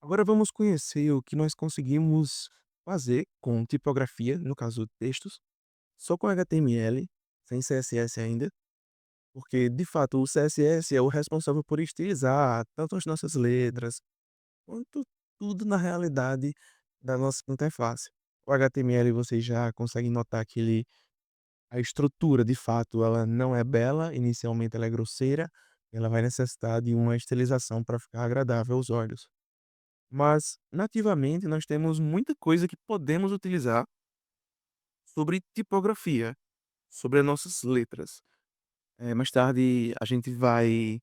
Agora vamos conhecer o que nós conseguimos fazer com tipografia, no caso textos, só com HTML, sem CSS ainda, porque de fato o CSS é o responsável por estilizar tanto as nossas letras, quanto tudo na realidade da nossa interface. O HTML vocês já conseguem notar que a estrutura de fato ela não é bela, inicialmente ela é grosseira, ela vai necessitar de uma estilização para ficar agradável aos olhos. Mas, nativamente, nós temos muita coisa que podemos utilizar sobre tipografia, sobre as nossas letras. Mais tarde a gente vai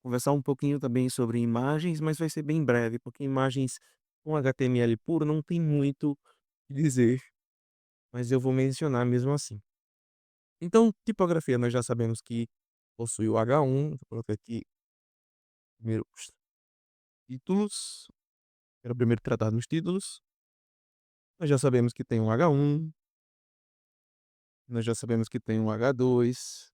conversar um pouquinho também sobre imagens, mas vai ser bem breve, porque imagens com HTML puro não tem muito o que dizer, mas eu vou mencionar mesmo assim. Então, tipografia, nós já sabemos que possui o H1, vou colocar aqui primeiro os títulos, era o primeiro tratado nos títulos. Nós já sabemos que tem um H1. Nós já sabemos que tem um H2,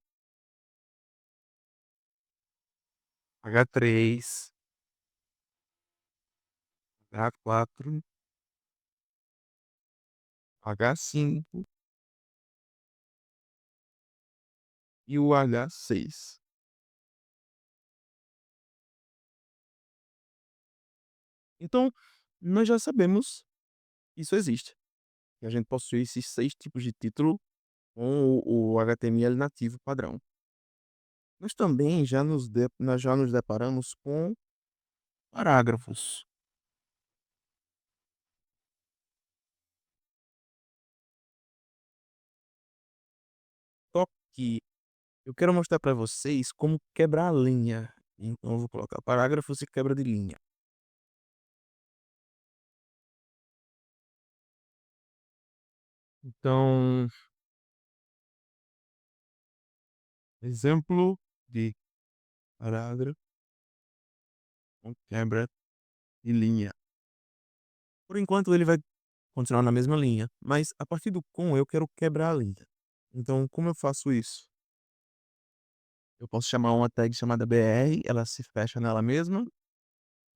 H3, H4, H5 e o H6. Então, nós já sabemos que isso existe. Que a gente possui esses 6 tipos de título com o HTML nativo padrão. Nós também nós já nos deparamos com parágrafos. Só que eu quero mostrar para vocês como quebrar a linha. Então, eu vou colocar parágrafos e quebra de linha. Então, exemplo de parágrafo com quebra de linha. Por enquanto ele vai continuar na mesma linha, mas a partir do com eu quero quebrar a linha. Então, como eu faço isso? Eu posso chamar uma tag chamada br, ela se fecha nela mesma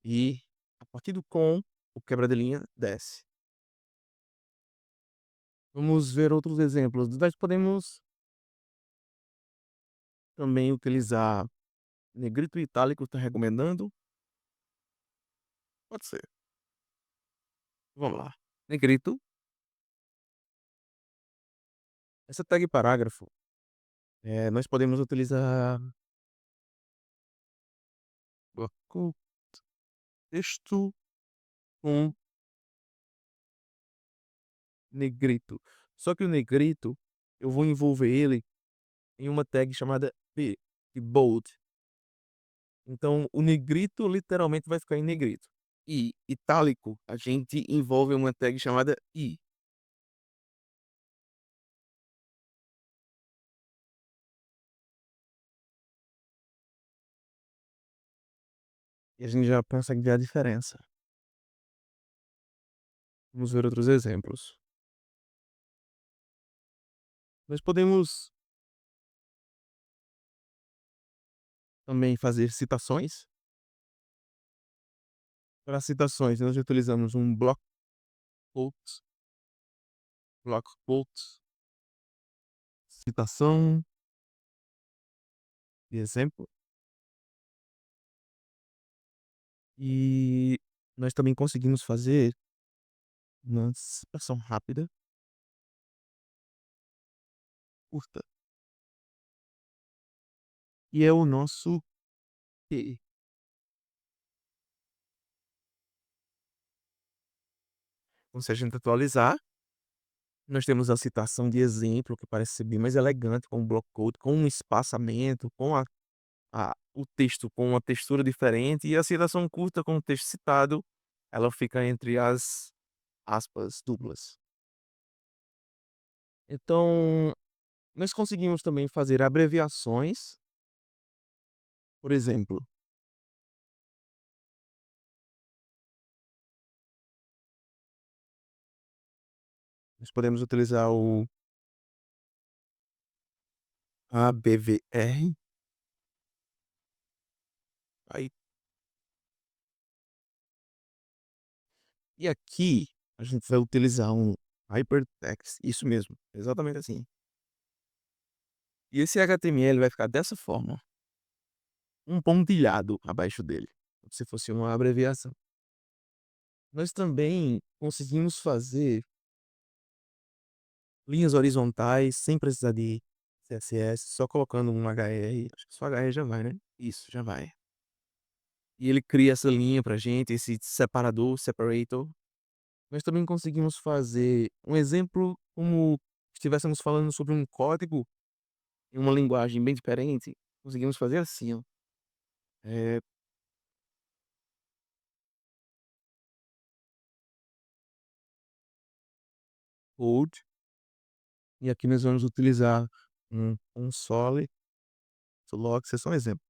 e a partir do com, o quebra de linha desce. Vamos ver outros exemplos. Nós podemos também utilizar negrito e itálico, está recomendando? Pode ser. Vamos lá. Negrito. Essa tag parágrafo, nós podemos utilizar com texto com negrito. Só que o negrito, eu vou envolver ele em uma tag chamada B, de bold. Então, o negrito literalmente vai ficar em negrito. E itálico, a gente envolve uma tag chamada I. E a gente já consegue ver a diferença. Vamos ver outros exemplos. Nós podemos também fazer citações. Para citações, nós utilizamos um quotes, block quotes, citação de exemplo. E nós também conseguimos fazer uma citação rápida, curta, e é o nosso Q. Então, se a gente atualizar, nós temos a citação de exemplo, que parece ser bem mais elegante, com um block quote, com um espaçamento, com o texto com uma textura diferente, e a citação curta com o texto citado, ela fica entre as aspas duplas. Então, nós conseguimos também fazer abreviações, por exemplo, nós podemos utilizar o ABVR, aí E aqui a gente vai utilizar um hypertext, isso mesmo, exatamente assim. E esse HTML vai ficar dessa forma, um pontilhado abaixo dele, como se fosse uma abreviação. Nós também conseguimos fazer linhas horizontais sem precisar de CSS, só colocando um HR, acho que só HR já vai, né? Isso, já vai. E ele cria essa linha pra gente, esse separador, separator. Nós também conseguimos fazer um exemplo como se estivéssemos falando sobre um código em uma linguagem bem diferente. Conseguimos fazer assim, ó. É, code, e aqui nós vamos utilizar um console log, isso é só um exemplo.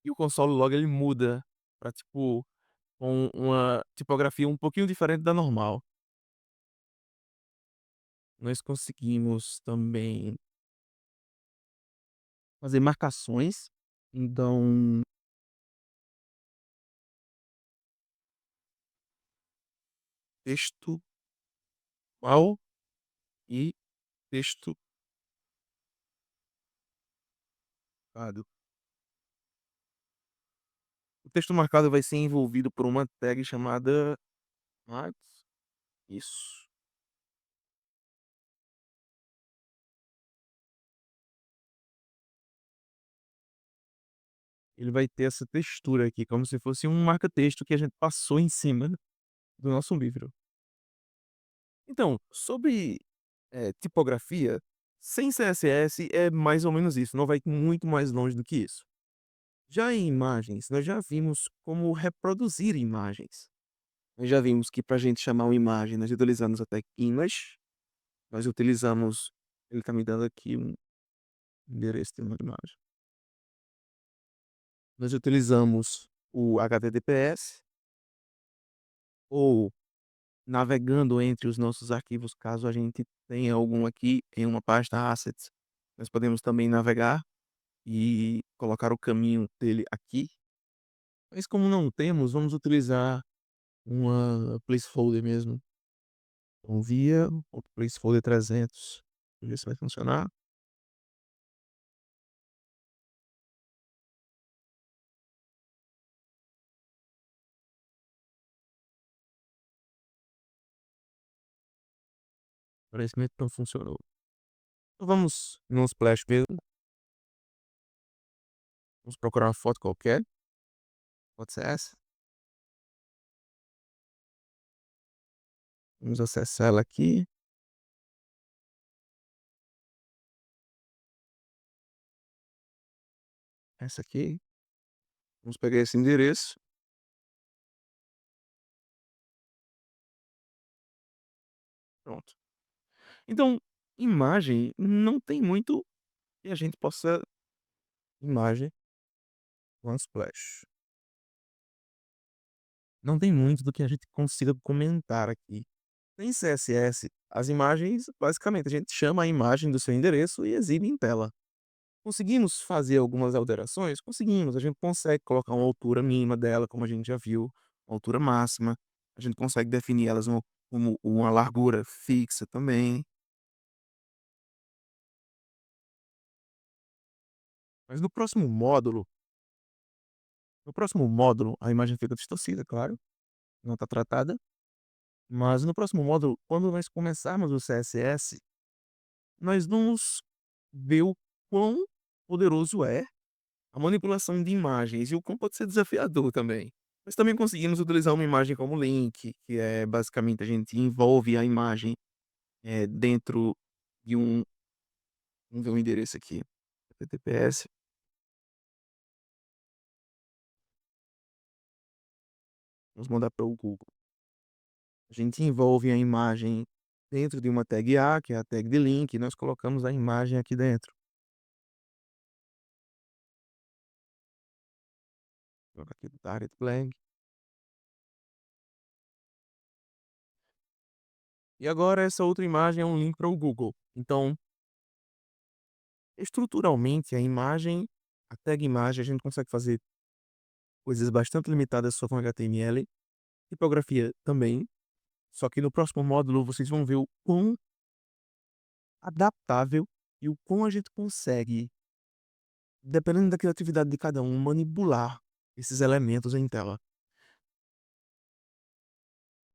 E o console log ele muda para tipo com uma tipografia um pouquinho diferente da normal. Nós conseguimos também fazer marcações, então texto qual e texto marcado. O texto marcado vai ser envolvido por uma tag chamada marks. Isso. Ele vai ter essa textura aqui, como se fosse um marca-texto que a gente passou em cima do nosso livro. Então, sobre tipografia, sem CSS é mais ou menos isso, não vai muito mais longe do que isso. Já em imagens, nós já vimos como reproduzir imagens. Nós já vimos que para a gente chamar uma imagem, nós utilizamos a tag image, nós utilizamos, ele está me dando aqui um endereço de uma imagem. Nós utilizamos o HTTPS ou navegando entre os nossos arquivos, caso a gente tenha algum aqui em uma pasta assets, nós podemos também navegar e colocar o caminho dele aqui. Mas como não temos, vamos utilizar uma placeholder mesmo. Então via o placeholder 300. Vamos ver se vai funcionar. Parece que não funcionou. Então vamos no splash mesmo. Vamos procurar uma foto qualquer. Pode ser essa. Vamos acessar ela aqui. Essa aqui. Vamos pegar esse endereço. Pronto. Então, imagem não tem muito que a gente possa. Imagem, one splash. Não tem muito do que a gente consiga comentar aqui. Em CSS, as imagens, basicamente, a gente chama a imagem do seu endereço e exibe em tela. Conseguimos fazer algumas alterações? Conseguimos. A gente consegue colocar uma altura mínima dela, como a gente já viu, uma altura máxima. A gente consegue definir elas como uma largura fixa também. Mas no próximo módulo, a imagem fica distorcida, claro, não está tratada. Mas no próximo módulo, quando nós começarmos o CSS, nós vamos ver o quão poderoso é a manipulação de imagens e o quão pode ser desafiador também. Mas também conseguimos utilizar uma imagem como link, que é basicamente a gente envolve a imagem dentro de um. Vamos ver o endereço aqui. HTTPS. Vamos mandar para o Google. A gente envolve a imagem dentro de uma tag A, que é a tag de link, e nós colocamos a imagem aqui dentro. Coloca aqui o target blank. E agora essa outra imagem é um link para o Google. Então, Estruturalmente, a imagem, a tag imagem, a gente consegue fazer coisas bastante limitadas só com HTML, tipografia também, só que no próximo módulo vocês vão ver o quão adaptável e o quão a gente consegue, dependendo da criatividade de cada um, manipular esses elementos em tela.